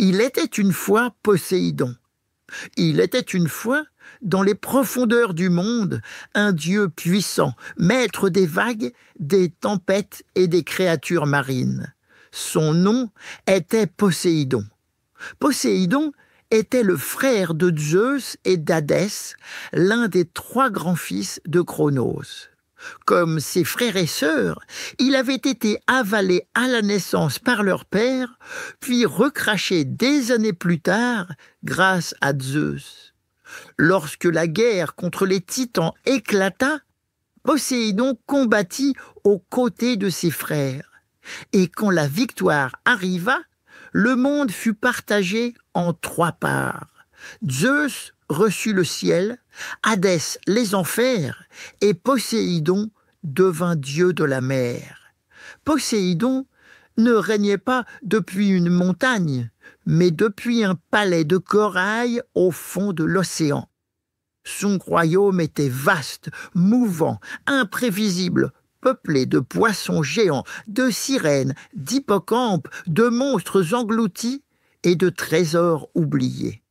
Il était une fois Poséidon. Il était une fois, dans les profondeurs du monde, un dieu puissant, maître des vagues, des tempêtes et des créatures marines. Son nom était Poséidon. Poséidon était le frère de Zeus et d'Hadès, l'un des 3 grands-fils de Cronos. Comme ses frères et sœurs, il avait été avalé à la naissance par leur père, puis recraché des années plus tard grâce à Zeus. Lorsque la guerre contre les Titans éclata, Poséidon combattit aux côtés de ses frères. Et quand la victoire arriva, le monde fut partagé en 3 parts. Zeus reçut le ciel, Hadès les enfers, et Poséidon devint dieu de la mer. Poséidon ne régnait pas depuis une montagne, mais depuis un palais de corail au fond de l'océan. Son royaume était vaste, mouvant, imprévisible, peuplé de poissons géants, de sirènes, d'hippocampes, de monstres engloutis et de trésors oubliés.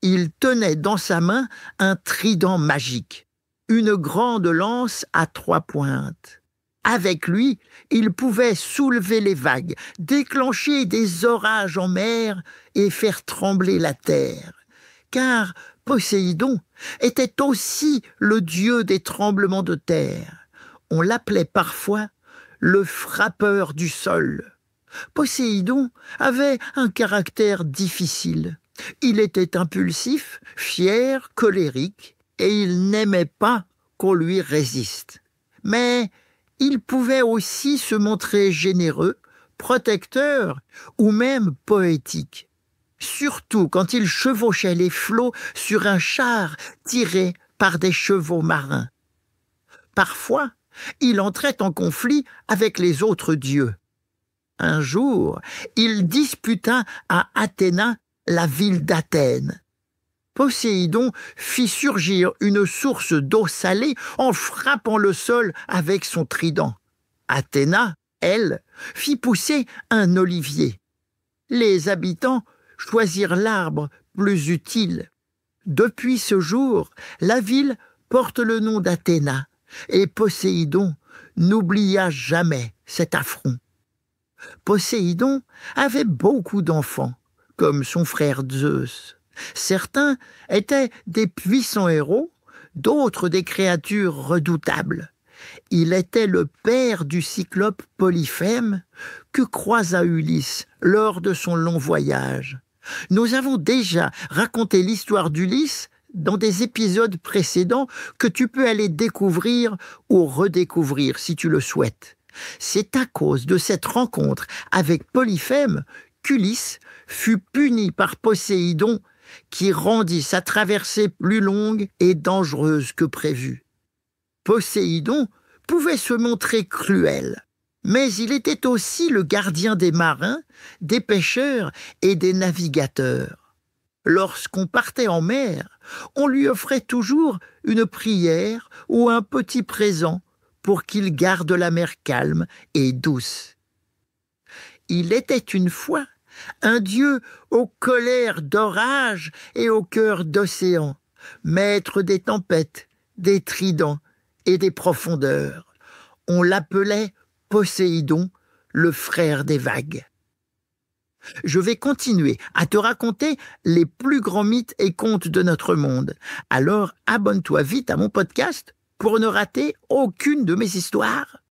Il tenait dans sa main un trident magique, une grande lance à 3 pointes. Avec lui, il pouvait soulever les vagues, déclencher des orages en mer et faire trembler la terre. Car Poséidon était aussi le dieu des tremblements de terre. On l'appelait parfois le frappeur du sol. Poséidon avait un caractère difficile. Il était impulsif, fier, colérique, et il n'aimait pas qu'on lui résiste. Mais il pouvait aussi se montrer généreux, protecteur ou même poétique. Surtout quand il chevauchait les flots sur un char tiré par des chevaux marins. Parfois, il entrait en conflit avec les autres dieux. Un jour, il disputa à Athéna la ville d'Athènes. Poséidon fit surgir une source d'eau salée en frappant le sol avec son trident. Athéna, elle, fit pousser un olivier. Les habitants choisirent l'arbre plus utile. Depuis ce jour, la ville porte le nom d'Athéna, et Poséidon n'oublia jamais cet affront. Poséidon avait beaucoup d'enfants, comme son frère Zeus. Certains étaient des puissants héros, d'autres des créatures redoutables. Il était le père du cyclope Polyphème que croisa Ulysse lors de son long voyage. Nous avons déjà raconté l'histoire d'Ulysse dans des épisodes précédents que tu peux aller découvrir ou redécouvrir si tu le souhaites. C'est à cause de cette rencontre avec Polyphème qu'Ulysse fut puni par Poséidon qui rendit sa traversée plus longue et dangereuse que prévu. Poséidon pouvait se montrer cruel, mais il était aussi le gardien des marins, des pêcheurs et des navigateurs. Lorsqu'on partait en mer, on lui offrait toujours une prière ou un petit présent pour qu'il garde la mer calme et douce. Il était une fois un dieu aux colères d'orage et au cœur d'océan, maître des tempêtes, des tridents et des profondeurs. On l'appelait Poséidon, le frère des vagues. Je vais continuer à te raconter les plus grands mythes et contes de notre monde. Alors abonne-toi vite à mon podcast pour ne rater aucune de mes histoires.